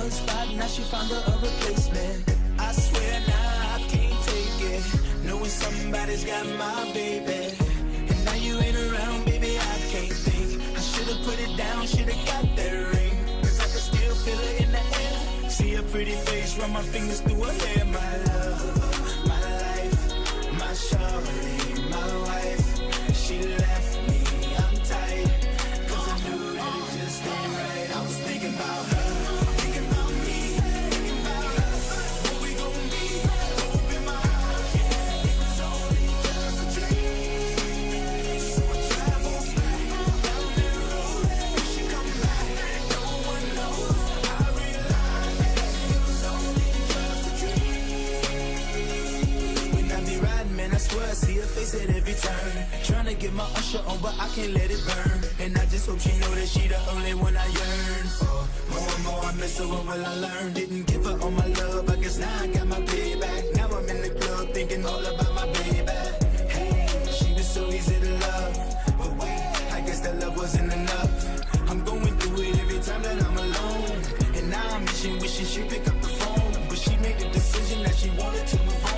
one spot, now she found her a replacement. I swear now I can't take it, knowing somebody's got my baby. And now you ain't around, baby, I can't think. I should've put it down, should've got that ring, cause I can still feel it in the air. See her pretty face, run my fingers through her hair. My love, my life, my shawty, my wife. She left me, I'm tight, cause I knew that it just ain't right. I was thinking about her, thinking about me, thinking about us, what we gon' be, hope in my heart. Yeah, it was only just a dream. So I travel back down that road, when she come back, no one knows. I realized it was only just a dream. When I be riding, man, I swear I see her face at every turn. Trying to get my usher on, but I can't let it burn. And I just hope she know that she the only one I yearn for. More and more I miss her, what will I learn? Didn't give her all my love, I guess now I got my payback. Now I'm in the club thinking all about my baby. Hey, she was so easy to love, but wait, I guess that love wasn't enough. I'm going through it every time that I'm alone, and now I'm wishing she pick up the phone, but she made the decision that she wanted to move on.